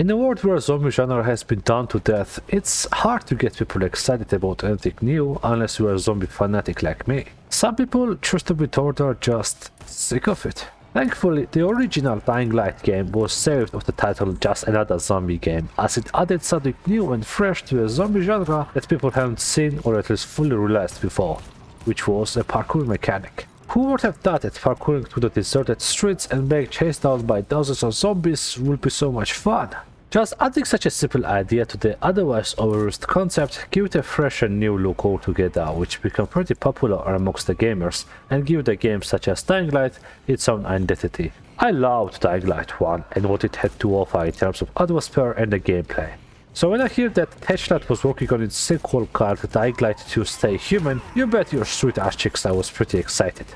In a world where zombie genre has been done to death, it's hard to get people excited about anything new unless you are a zombie fanatic like me. Some people, truth to be told, are just sick of it. Thankfully, the original Dying Light game was saved of the title Just Another Zombie Game, as it added something new and fresh to a zombie genre that people haven't seen or at least fully realized before, which was a parkour mechanic. Who would have thought that parkouring through the deserted streets and being chased down by dozens of zombies would be so much fun? Just adding such a simple idea to the otherwise overused concept give it a fresh and new look altogether, which become pretty popular amongst the gamers and give the games such as Dying Light its own identity. I loved Dying Light 1 and what it had to offer in terms of atmosphere and the gameplay. So when I hear that Techland was working on its sequel called Dying Light 2 Stay Human, you bet your sweet ass chicks I was pretty excited.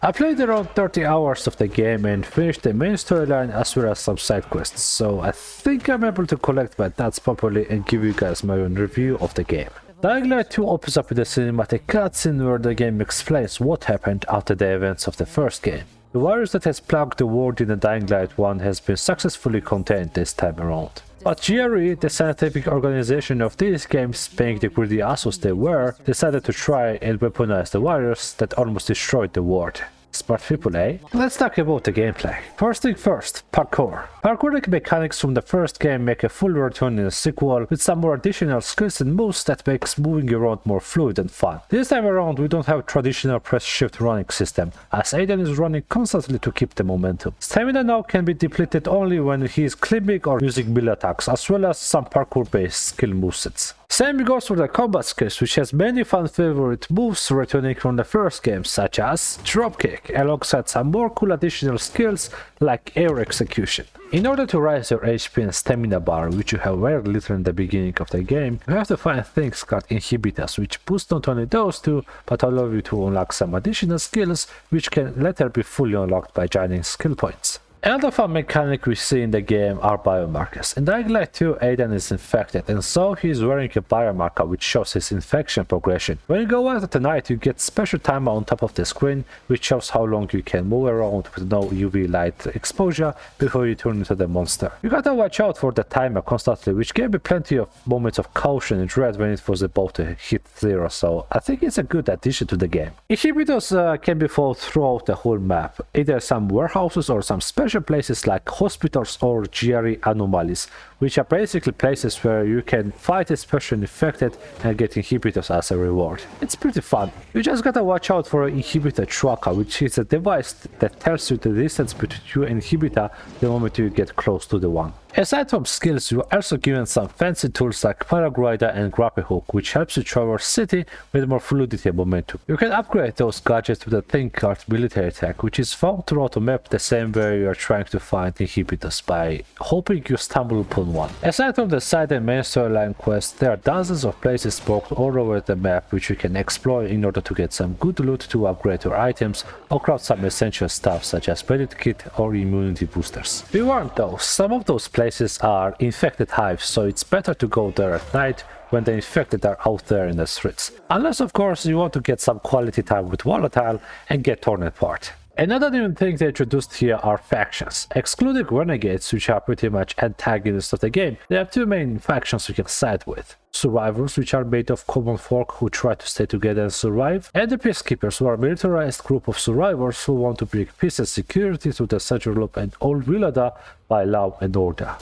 I played around 30 hours of the game and finished the main storyline as well as some side quests, so I think I'm able to collect my thoughts properly and give you guys my own review of the game. Dying Light 2 opens up with a cinematic cutscene where the game explains what happened after the events of the first game. The virus that has plagued the world in the Dying Light 1 has been successfully contained this time around. But GRE, the scientific organization of these games, being the greedy assholes they were, decided to try and weaponize the virus that almost destroyed the world. Smart people, eh? Let's talk about the gameplay. First thing first, parkour. Parkouring mechanics from the first game make a full return in a sequel with some more additional skills and moves that makes moving around more fluid and fun. This time around we don't have a traditional press shift running system, as Aiden is running constantly to keep the momentum. Stamina now can be depleted only when he is climbing or using melee attacks, as well as some parkour based skill movesets. Same goes for the combat skills, which has many fan favorite moves returning from the first game, such as dropkick, alongside some more cool additional skills like air execution. In order to raise your HP and stamina bar, which you have very little in the beginning of the game, you have to find things called inhibitors, which boost not only those two, but allow you to unlock some additional skills, which can later be fully unlocked by joining skill points. Another fun mechanic we see in the game are biomarkers. In Dying Light 2, Aiden is infected, and so he is wearing a biomarker which shows his infection progression. When you go out at night, you get special timer on top of the screen, which shows how long you can move around with no UV light exposure before you turn into the monster. You gotta watch out for the timer constantly, which gave me plenty of moments of caution and dread when it was about to hit 0, so I think it's a good addition to the game. Inhibitors can be found throughout the whole map, either some warehouses or some special places like hospitals or GRE anomalies, which are basically places where you can fight a special infected and get inhibitors as a reward. It's pretty fun. You just gotta watch out for an inhibitor tracker, which is a device that tells you the distance between you and inhibitor the moment you get close to the one. Aside from skills, you are also given some fancy tools like paraglider and grapple hook, which helps you traverse city with more fluidity and momentum. You can upgrade those gadgets with a thing called military tech, which is found throughout the map the same way you are trying to find inhibitors by hoping you stumble upon one. Aside from the side and main storyline quests, there are dozens of places sparked all over the map which you can explore in order to get some good loot to upgrade your items or craft some essential stuff such as Reddit kit or immunity boosters. Be warned though, some of those places are infected hives, so it's better to go there at night when the infected are out there in the streets. Unless of course you want to get some quality time with Volatile and get torn apart. Another new thing they introduced here are factions. Excluding renegades, which are pretty much antagonists of the game, there are two main factions you can side with. Survivors, which are made of common folk who try to stay together and survive, and the peacekeepers, who are a militarized group of survivors who want to bring peace and security to the Central Loop and Old Villada by law and order.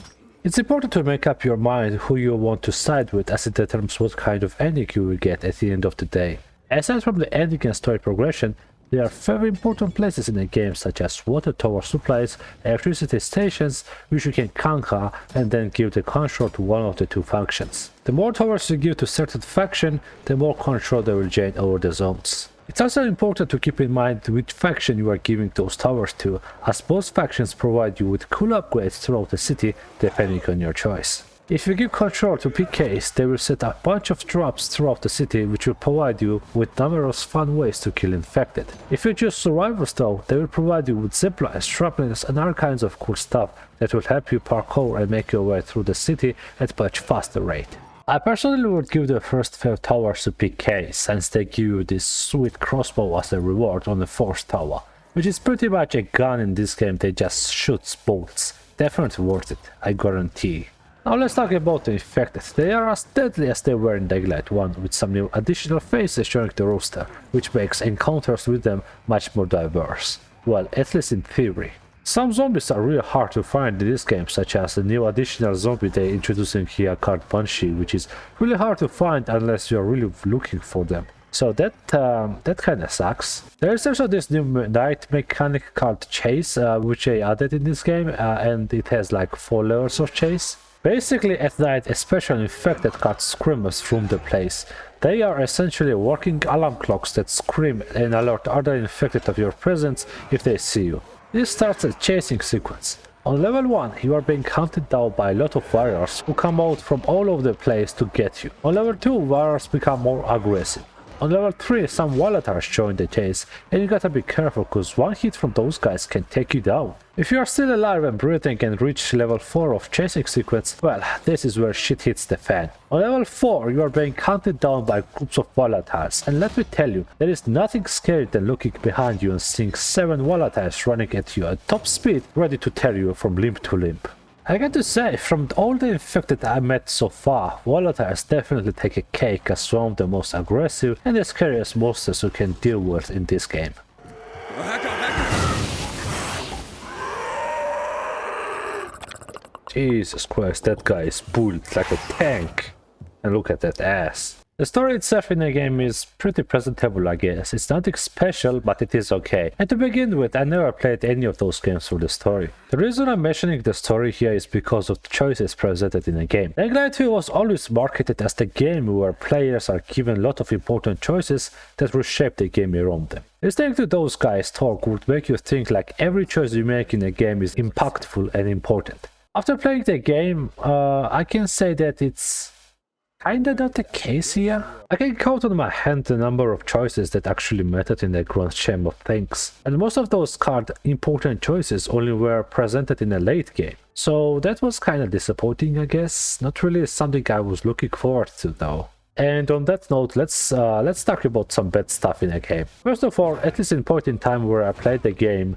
It's important to make up your mind who you want to side with, as it determines what kind of ending you will get at the end of the day. Aside from the ending and story progression, there are very important places in the game such as water tower supplies, electricity stations, which you can conquer and then give the control to one of the two factions. The more towers you give to certain faction, the more control they will gain over the zones. It's also important to keep in mind which faction you are giving those towers to, as both factions provide you with cool upgrades throughout the city depending on your choice. If you give control to PKs, they will set a bunch of drops throughout the city which will provide you with numerous fun ways to kill infected. If you choose survivors though, they will provide you with ziplines, shrapnels and all kinds of cool stuff that will help you parkour and make your way through the city at much faster rate. I personally would give the first 5 towers to PK, since they give you this sweet crossbow as a reward on the 4th tower. which is pretty much a gun in this game that just shoots bolts. Definitely worth it, I guarantee. Now let's talk about the infected. They are as deadly as they were in Daylight 1, with some new additional faces joining the roster, which makes encounters with them much more diverse. Well, at least in theory. Some zombies are really hard to find in this game, such as the new additional zombie they introducing here called Banshee, which is really hard to find unless you're really looking for them. So that kinda sucks. There's also this new night mechanic called Chase, which they added in this game, and it has like 4 levels of Chase. Basically at night, especially infected called Screamers roam the place. They are essentially working alarm clocks that scream and alert other infected of your presence if they see you. This starts a chasing sequence. On level 1, you are being hunted down by a lot of warriors who come out from all over the place to get you. On level 2, warriors become more aggressive. On level 3, some volatiles join the chase, and you gotta be careful cause one hit from those guys can take you down. If you are still alive and breathing and reach level 4 of chasing sequence, well, this is where shit hits the fan. On level 4, you are being hunted down by groups of volatiles, and let me tell you, there is nothing scary than looking behind you and seeing 7 volatiles running at you at top speed, ready to tear you from limb to limb. I got to say, from all the infected I met so far, volatiles definitely take a cake as one of the most aggressive and the scariest monsters you can deal with in this game. Jesus Christ, that guy is built like a tank. And look at that ass. The story itself in the game is pretty presentable, I guess. It's nothing special, but it is okay. And to begin with, I never played any of those games for the story. The reason I'm mentioning the story here is because of the choices presented in the game. Techland 2 was always marketed as the game where players are given a lot of important choices that will shape the game around them. Listening to those guys talk would make you think like every choice you make in a game is impactful and important. After playing the game, I can say that it's kinda not the case here. I can count on my hand the number of choices that actually mattered in the grand scheme of things, and most of those called important choices only were presented in a late game. So that was kinda disappointing, I guess. Not really something I was looking forward to though. And on that note, let's talk about some bad stuff in the game. First of all, at least in point in time where I played the game,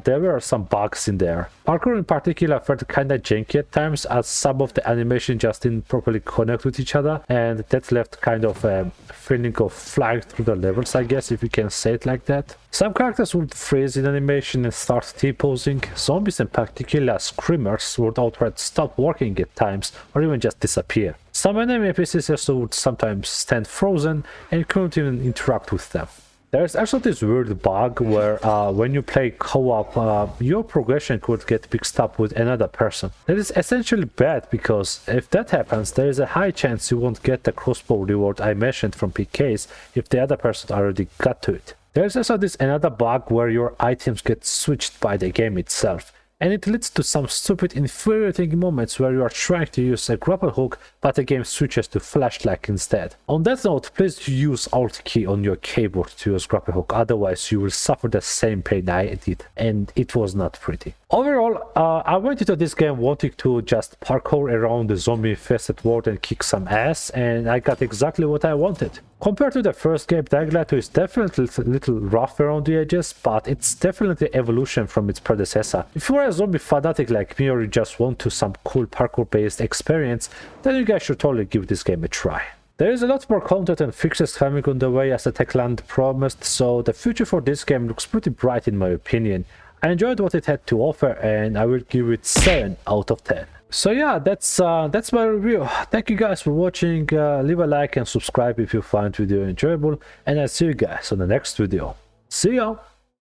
there were some bugs in there. Parkour in particular felt kinda janky at times, as some of the animation just didn't properly connect with each other, and that left kind of a feeling of flying through the levels, I guess, if you can say it like that. Some characters would freeze in animation and start T-posing. Zombies in particular, screamers, would outright stop working at times or even just disappear. Some enemy NPCs also would sometimes stand frozen and couldn't even interact with them. There's also this weird bug where when you play co-op, your progression could get mixed up with another person. That is essentially bad because if that happens, there is a high chance you won't get the crossbow reward I mentioned from PKs if the other person already got to it. There's also this another bug where your items get switched by the game itself, and it leads to some stupid infuriating moments where you are trying to use a grapple hook but the game switches to flashlight instead. On that note, please use Alt key on your keyboard to use grapple hook, otherwise you will suffer the same pain I did, and it was not pretty. Overall, I went into this game wanting to just parkour around the zombie-infested world and kick some ass, and I got exactly what I wanted. Compared to the first game, Techland 2 is definitely a little rough around the edges, but it's definitely evolution from its predecessor. If you are a zombie fanatic like me or you just want to some cool parkour-based experience, then you guys should totally give this game a try. There is a lot more content and fixes coming on the way as the Techland promised, so the future for this game looks pretty bright in my opinion. I enjoyed what it had to offer and I will give it 7 out of 10. So yeah, that's my review. Thank you guys for watching. Leave a like and subscribe if you find the video enjoyable, and I'll see you guys on the next video. See ya!